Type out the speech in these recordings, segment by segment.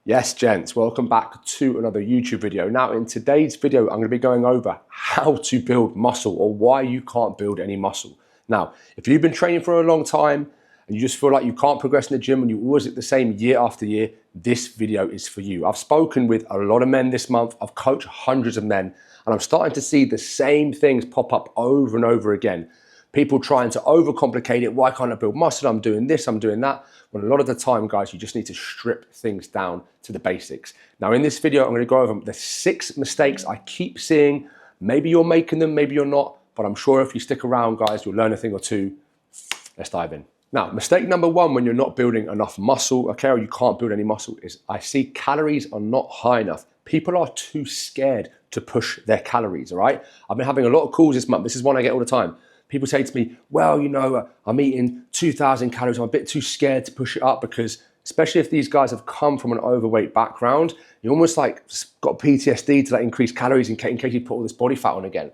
Yes, gents, welcome back to another YouTube video. Now, in today's video, I'm going to be going over how to build muscle or why you can't build any muscle. Now, if you've been training for a long time and you just feel like you can't progress in the gym and you always look the same year after year, this video is for you. I've spoken with a lot of men this month. I've coached hundreds of men and I'm starting to see the same things pop up over and over again. People trying to overcomplicate it. Why can't I build muscle? I'm doing this, I'm doing that. When a lot of the time, guys, you just need to strip things down to the basics. Now, in this video, I'm going to go over the 6 mistakes I keep seeing. Maybe you're making them, maybe you're not, but I'm sure if you stick around, guys, you'll learn a thing or two. Let's dive in. Now, mistake number 1 when you're not building enough muscle, okay, or you can't build any muscle, is I see calories are not high enough. People are too scared to push their calories, all right? I've been having a lot of calls this month. This is one I get all the time. People say to me, well, you know, I'm eating 2,000 calories. I'm a bit too scared to push it up because, especially if these guys have come from an overweight background, you're almost like got PTSD to like increase calories in case you put all this body fat on again.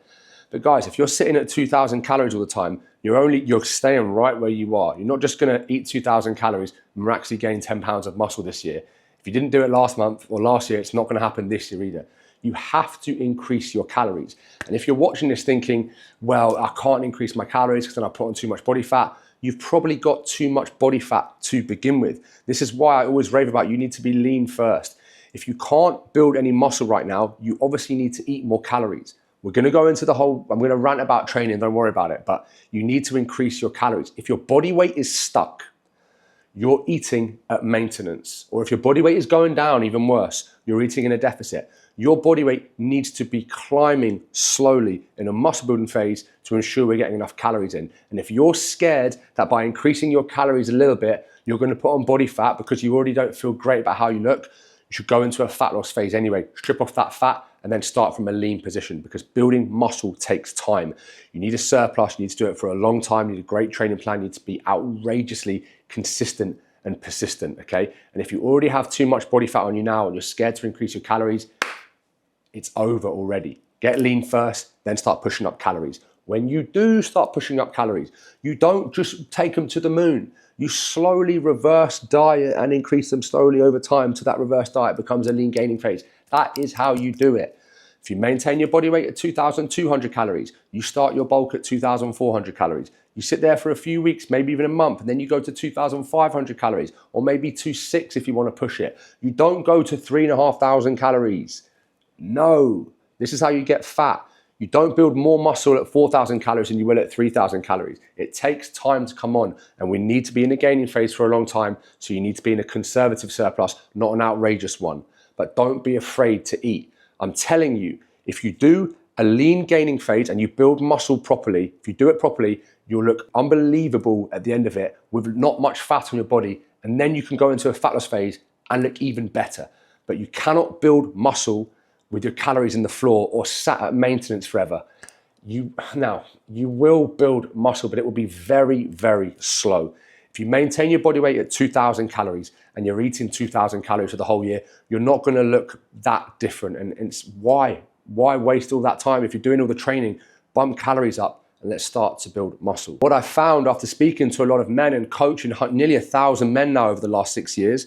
But guys, if you're sitting at 2,000 calories all the time, you're staying right where you are. You're not just gonna eat 2,000 calories and miraculously gain 10 pounds of muscle this year. If you didn't do it last month or last year, it's not gonna happen this year either. You have to increase your calories. And if you're watching this thinking, well, I can't increase my calories because then I put on too much body fat, you've probably got too much body fat to begin with. This is why I always rave about you need to be lean first. If you can't build any muscle right now, you obviously need to eat more calories. We're gonna go into I'm gonna rant about training, don't worry about it, but you need to increase your calories. If your body weight is stuck, you're eating at maintenance. Or if your body weight is going down, even worse, you're eating in a deficit. Your body weight needs to be climbing slowly in a muscle building phase to ensure we're getting enough calories in. And if you're scared that by increasing your calories a little bit, you're going to put on body fat because you already don't feel great about how you look, you should go into a fat loss phase anyway. Strip off that fat and then start from a lean position because building muscle takes time. You need a surplus, you need to do it for a long time, you need a great training plan, you need to be outrageously consistent and persistent, okay? And if you already have too much body fat on you now and you're scared to increase your calories, it's over already. Get lean first, then start pushing up calories. When you do start pushing up calories, you don't just take them to the moon. You slowly reverse diet and increase them slowly over time till that reverse diet becomes a lean gaining phase. That is how you do it. If you maintain your body weight at 2,200 calories, you start your bulk at 2,400 calories. You sit there for a few weeks, maybe even a month, and then you go to 2,500 calories, or maybe 2,600 if you want to push it. You don't go to 3,500 calories. No, this is how you get fat. You don't build more muscle at 4,000 calories than you will at 3,000 calories. It takes time to come on, and we need to be in a gaining phase for a long time, so you need to be in a conservative surplus, not an outrageous one. But don't be afraid to eat. I'm telling you, if you do a lean gaining phase and you build muscle properly, if you do it properly, you'll look unbelievable at the end of it with not much fat on your body, and then you can go into a fat loss phase and look even better. But you cannot build muscle with your calories in the floor or sat at maintenance forever. You will build muscle, but it will be very, very slow. If you maintain your body weight at 2,000 calories and you're eating 2,000 calories for the whole year, you're not gonna look that different. And it's why waste all that time? If you're doing all the training, bump calories up and let's start to build muscle. What I found after speaking to a lot of men and coaching nearly 1,000 men now over the last 6 years,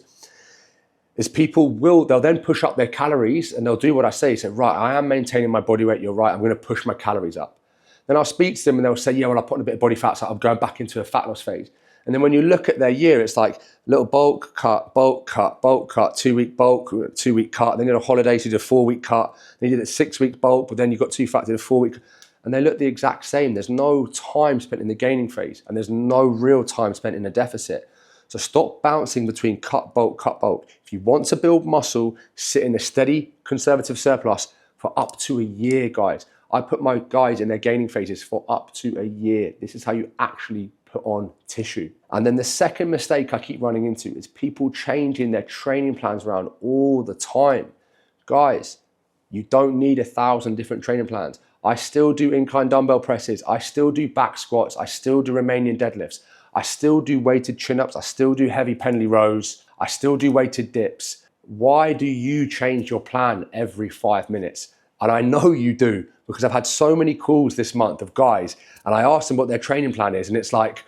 is they'll then push up their calories and they'll do what I say. Say, right, I am maintaining my body weight, you're right, I'm gonna push my calories up. Then I'll speak to them and they'll say, yeah, well, I put on a bit of body fat, so I'm going back into a fat loss phase. And then when you look at their year, it's like little bulk cut, 2-week bulk, 2-week cut, then you had a holiday, so you did a 4-week cut, then you did a 6-week bulk, but then you got too fat, did a 4-week, and they look the exact same. There's no time spent in the gaining phase and there's no real time spent in the deficit. So stop bouncing between cut, bulk, cut, bulk. If you want to build muscle, sit in a steady conservative surplus for up to a year, guys. I put my guys in their gaining phases for up to a year. This is how you actually put on tissue. And then the second mistake I keep running into is people changing their training plans around all the time. Guys, you don't need 1,000 different training plans. I still do incline dumbbell presses. I still do back squats. I still do Romanian deadlifts. I still do weighted chin-ups, I still do heavy pendlay rows, I still do weighted dips. Why do you change your plan every 5 minutes? And I know you do, because I've had so many calls this month of guys, and I asked them what their training plan is, and it's like,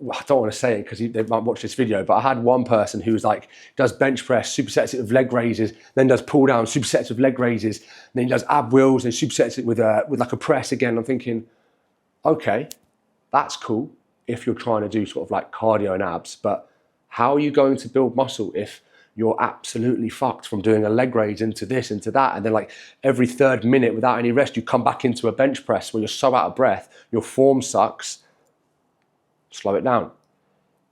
I don't want to say it because they might watch this video, but I had one person who was like, does bench press, supersets it with leg raises, then does pull down, supersets with leg raises, and then he does ab wheels and supersets it with like a press again. I'm thinking, okay, that's cool if you're trying to do sort of like cardio and abs, but how are you going to build muscle if you're absolutely fucked from doing a leg raise into this, into that, and then like every 3rd minute without any rest, you come back into a bench press where you're so out of breath, your form sucks. Slow it down.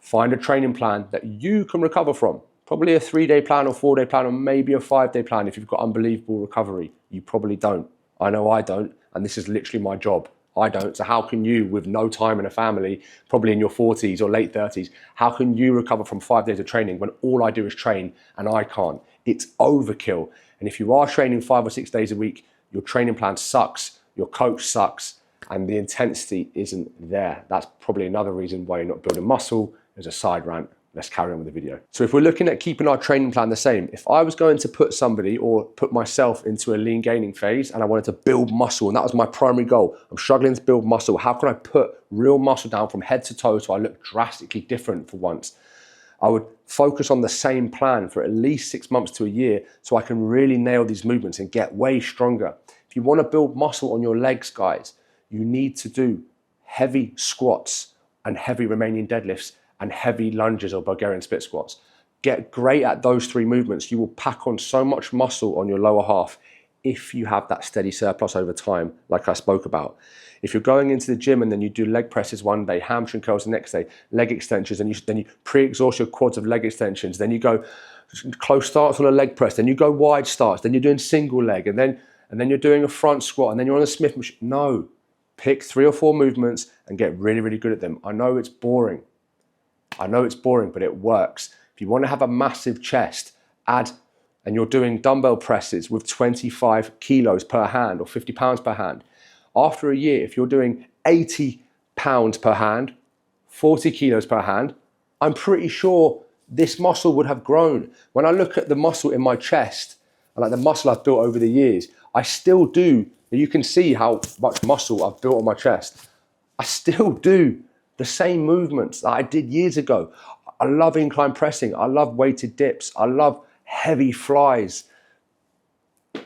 Find a training plan that you can recover from. Probably a 3-day plan or 4-day plan or maybe a 5-day plan if you've got unbelievable recovery. You probably don't. I know I don't, and this is literally my job. I don't. So how can you, with no time in a family, probably in your 40s or late 30s, how can you recover from 5 days of training when all I do is train and I can't? It's overkill. And if you are training 5 or 6 days a week, your training plan sucks, your coach sucks, and the intensity isn't there. That's probably another reason why you're not building muscle. There's a side rant. Let's carry on with the video. So if we're looking at keeping our training plan the same, if I was going to put somebody or put myself into a lean gaining phase and I wanted to build muscle, and that was my primary goal, I'm struggling to build muscle. How can I put real muscle down from head to toe so I look drastically different for once? I would focus on the same plan for at least 6 months to a year so I can really nail these movements and get way stronger. If you want to build muscle on your legs, guys, you need to do heavy squats and heavy Romanian deadlifts and heavy lunges or Bulgarian split squats. Get great at those 3 movements. You will pack on so much muscle on your lower half if you have that steady surplus over time, like I spoke about. If you're going into the gym and then you do leg presses one day, hamstring curls the next day, leg extensions, and then you pre-exhaust your quads of leg extensions, then you go close starts on a leg press, then you go wide starts, then you're doing single leg, and then you're doing a front squat, and then you're on a Smith machine. No. Pick 3 or 4 movements and get really, really good at them. I know it's boring. But it works. If you want to have a massive chest, and you're doing dumbbell presses with 25 kilos per hand or 50 pounds per hand. After a year, if you're doing 80 pounds per hand, 40 kilos per hand, I'm pretty sure this muscle would have grown. When I look at the muscle in my chest, and like the muscle I've built over the years, I still do. You can see how much muscle I've built on my chest. I still do the same movements that I did years ago. I love incline pressing. I love weighted dips. I love heavy flies.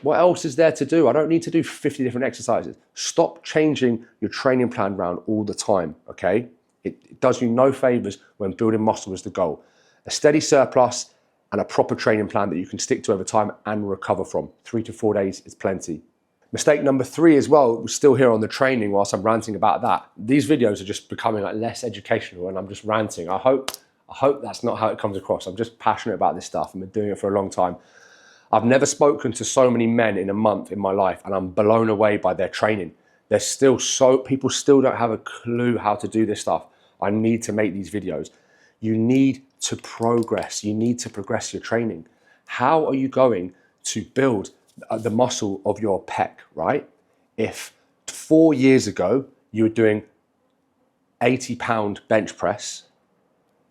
What else is there to do? I don't need to do 50 different exercises. Stop changing your training plan around all the time, okay? It does you no favors when building muscle is the goal. A steady surplus and a proper training plan that you can stick to over time and recover from. 3 to 4 days is plenty. Mistake number 3 as well, we're still here on the training whilst I'm ranting about that. These videos are just becoming like less educational and I'm just ranting. I hope that's not how it comes across. I'm just passionate about this stuff. I've been doing it for a long time. I've never spoken to so many men in a month in my life and I'm blown away by their training. People still don't have a clue how to do this stuff. I need to make these videos. You need to progress. You need to progress your training. How are you going to build the muscle of your pec, right? If 4 years ago you were doing 80-pound bench press,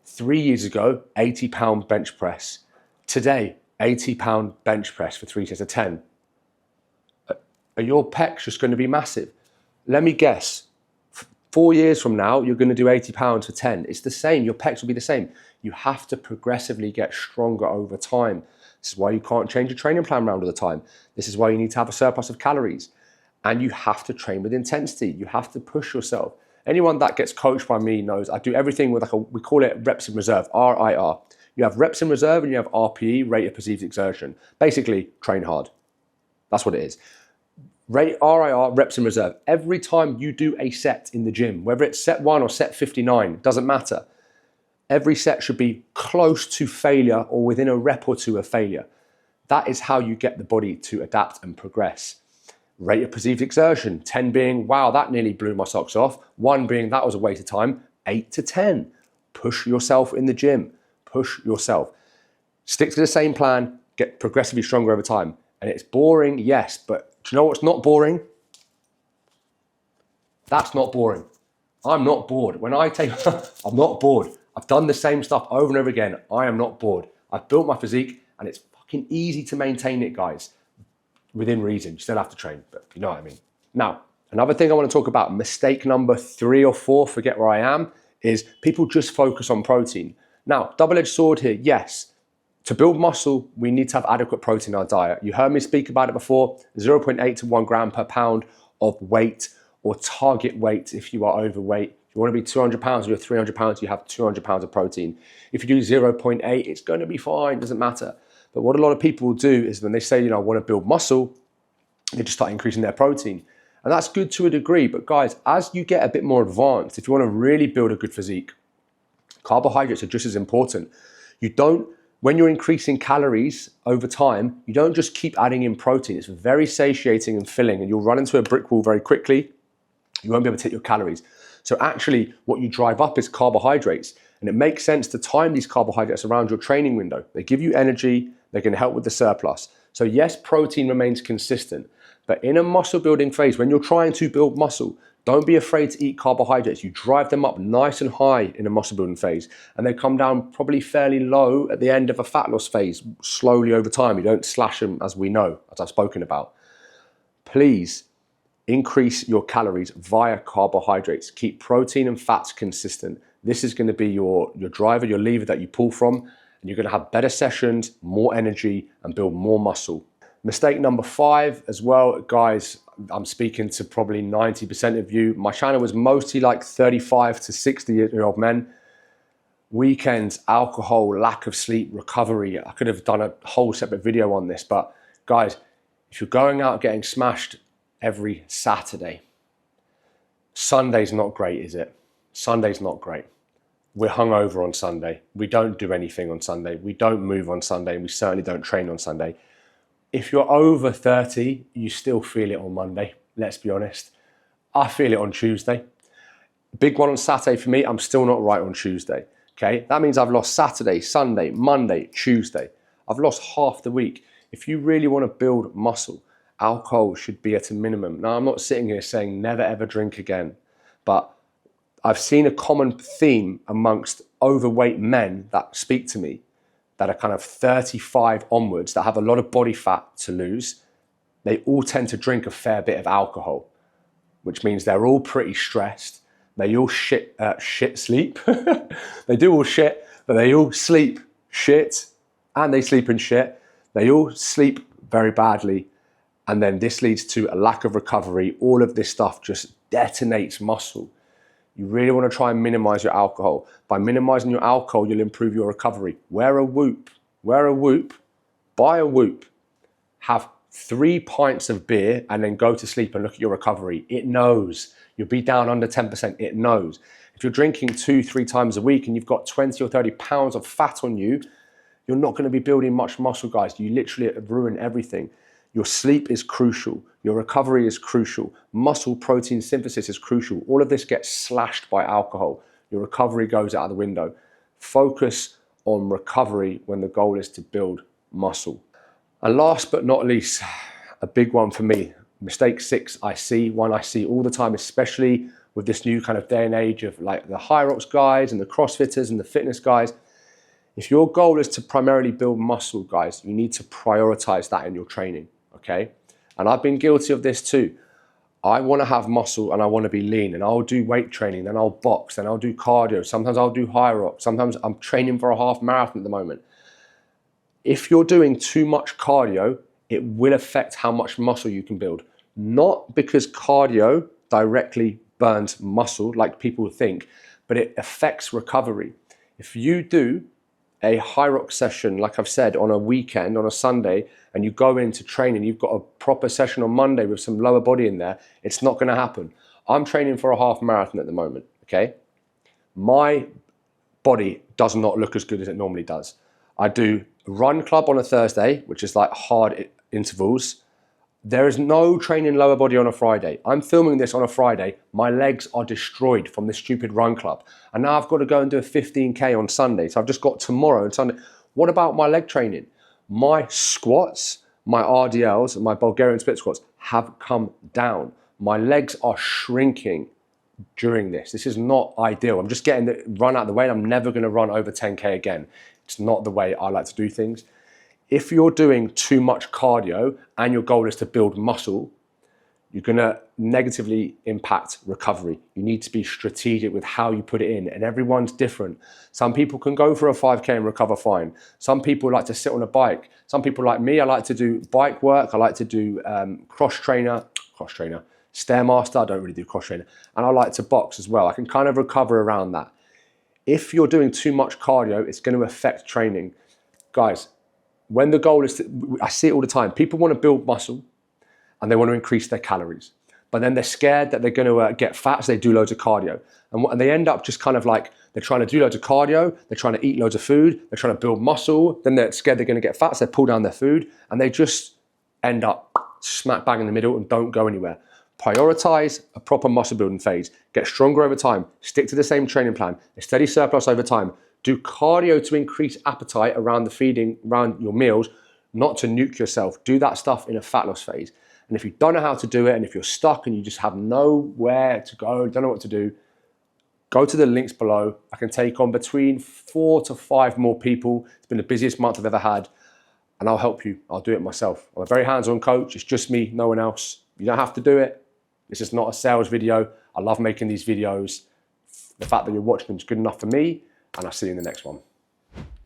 3 years ago 80-pound bench press, today 80-pound bench press for 3 sets of 10, are your pecs just going to be massive? Let me guess, 4 years from now you're going to do 80 pounds for 10. It's the same. Your pecs will be the same. You have to progressively get stronger over time. This is why you can't change your training plan around all the time. This is why you need to have a surplus of calories. And you have to train with intensity. You have to push yourself. Anyone that gets coached by me knows I do everything with we call it reps in reserve, RIR. You have reps in reserve and you have RPE, rate of perceived exertion. Basically, train hard. That's what it is. RIR, reps in reserve. Every time you do a set in the gym, whether it's set 1 or set 59, doesn't matter. Every set should be close to failure or within a rep or 2 of failure. That is how you get the body to adapt and progress. Rate of perceived exertion, 10 being, wow, that nearly blew my socks off. 1 being, that was a waste of time. 8 to 10. Push yourself in the gym. Push yourself. Stick to the same plan, get progressively stronger over time. And it's boring, yes, but do you know what's not boring? That's not boring. I'm not bored. When I take, I'm not bored. I've done the same stuff over and over again. I am not bored. I've built my physique and it's fucking easy to maintain it, guys. Within reason, you still have to train, but you know what I mean. Now, another thing I want to talk about, mistake number 3 or 4, forget where I am, is people just focus on protein. Now, double-edged sword here, yes. To build muscle, we need to have adequate protein in our diet. You heard me speak about it before, 0.8 to 1 gram per pound of weight or target weight if you are overweight. If you want to be 200 pounds or you're 300 pounds, you have 200 pounds of protein. If you do 0.8, it's going to be fine, doesn't matter. But what a lot of people will do is when they say, I want to build muscle, they just start increasing their protein. And that's good to a degree. But guys, as you get a bit more advanced, if you want to really build a good physique, carbohydrates are just as important. When you're increasing calories over time, you don't just keep adding in protein. It's very satiating and filling, and you'll run into a brick wall very quickly. You won't be able to hit your calories. So actually, what you drive up is carbohydrates. And it makes sense to time these carbohydrates around your training window. They give you energy, they can help with the surplus. So yes, protein remains consistent. But in a muscle building phase, when you're trying to build muscle, don't be afraid to eat carbohydrates. You drive them up nice and high in a muscle building phase, and they come down probably fairly low at the end of a fat loss phase, slowly over time. You don't slash them, as we know, as I've spoken about. Please increase your calories via carbohydrates. Keep protein and fats consistent. This is going to be your driver, your lever that you pull from, and you're going to have better sessions, more energy, and build more muscle. Mistake number 5 as well, guys, I'm speaking to probably 90% of you. My channel was mostly like 35 to 60-year-old men. Weekends, alcohol, lack of sleep, recovery. I could have done a whole separate video on this, but guys, if you're going out getting smashed every Saturday, Sunday's not great, is it? Sunday's not great. We're hungover on Sunday. We don't do anything on Sunday. We don't move on Sunday. We certainly don't train on Sunday. If you're over 30, you still feel it on Monday, let's be honest. I feel it on Tuesday. Big one on Saturday for me, I'm still not right on Tuesday, okay? That means I've lost Saturday, Sunday, Monday, Tuesday. I've lost half the week. If you really want to build muscle, alcohol should be at a minimum. Now, I'm not sitting here saying never ever drink again, but I've seen a common theme amongst overweight men that speak to me that are kind of 35 onwards, that have a lot of body fat to lose. They all tend to drink a fair bit of alcohol, which means they're all pretty stressed. They all shit sleep. They do all shit, but they all sleep shit, and they sleep in shit. They all sleep very badly, and then this leads to a lack of recovery. All of this stuff just detonates muscle. You really want to try and minimize your alcohol. By minimizing your alcohol, you'll improve your recovery. Wear a Whoop, buy a Whoop, have 3 pints of beer and then go to sleep and look at your recovery. It knows. You'll be down under 10%, it knows. If you're drinking 2-3 times a week and you've got 20 or 30 pounds of fat on you, you're not going to be building much muscle, guys. You literally ruin everything. Your sleep is crucial. Your recovery is crucial. Muscle protein synthesis is crucial. All of this gets slashed by alcohol. Your recovery goes out of the window. Focus on recovery when the goal is to build muscle. And last but not least, a big one for me, mistake 6 I see all the time, especially with this new kind of day and age of like the Hyrox guys and the CrossFitters and the fitness guys. If your goal is to primarily build muscle, guys, you need to prioritize that in your training. Okay, and I've been guilty of this too. I want to have muscle and I want to be lean, and I'll do weight training, then I'll box, then I'll do cardio. Sometimes I'll do high rock. Sometimes I'm training for a half marathon at the moment. If you're doing too much cardio, it will affect how much muscle you can build. Not because cardio directly burns muscle like people think, but it affects recovery. If you do a high rock session, like I've said, on a weekend, on a Sunday, and you go in to train and you've got a proper session on Monday with some lower body in there, it's not going to happen. I'm training for a half marathon at the moment, okay? My body does not look as good as it normally does. I do run club on a Thursday, which is like hard intervals. There is no training lower body on a Friday. I'm filming this on a Friday. My legs are destroyed from this stupid run club. And now I've got to go and do a 15K on Sunday. So I've just got tomorrow and Sunday. What about my leg training? My squats, my RDLs, and my Bulgarian split squats have come down. My legs are shrinking during this. This is not ideal. I'm just getting the run out of the way, and I'm never going to run over 10K again. It's not the way I like to do things. If you're doing too much cardio and your goal is to build muscle, you're going to negatively impact recovery. You need to be strategic with how you put it in, and everyone's different. Some people can go for a 5K and recover fine. Some people like to sit on a bike. Some people like me, I like to do bike work. I like to do cross trainer, Stairmaster. I don't really do cross trainer. And I like to box as well. I can kind of recover around that. If you're doing too much cardio, it's going to affect training. Guys, when the goal is I see it all the time. People want to build muscle and they want to increase their calories. But then they're scared that they're going to get fat, so they do loads of cardio. And they end up just kind of like, they're trying to do loads of cardio, they're trying to eat loads of food, they're trying to build muscle, then they're scared they're going to get fat, so they pull down their food, and they just end up smack bang in the middle and don't go anywhere. Prioritize a proper muscle building phase. Get stronger over time. Stick to the same training plan. A steady surplus over time. Do cardio to increase appetite around the feeding, around your meals, not to nuke yourself. Do that stuff in a fat loss phase. And if you don't know how to do it, and if you're stuck and you just have nowhere to go, don't know what to do, go to the links below. I can take on between 4 to 5 more people. It's been the busiest month I've ever had, and I'll help you. I'll do it myself. I'm a very hands-on coach. It's just me, no one else. You don't have to do it. It's just not a sales video. I love making these videos. The fact that you're watching them is good enough for me, and I'll see you in the next one.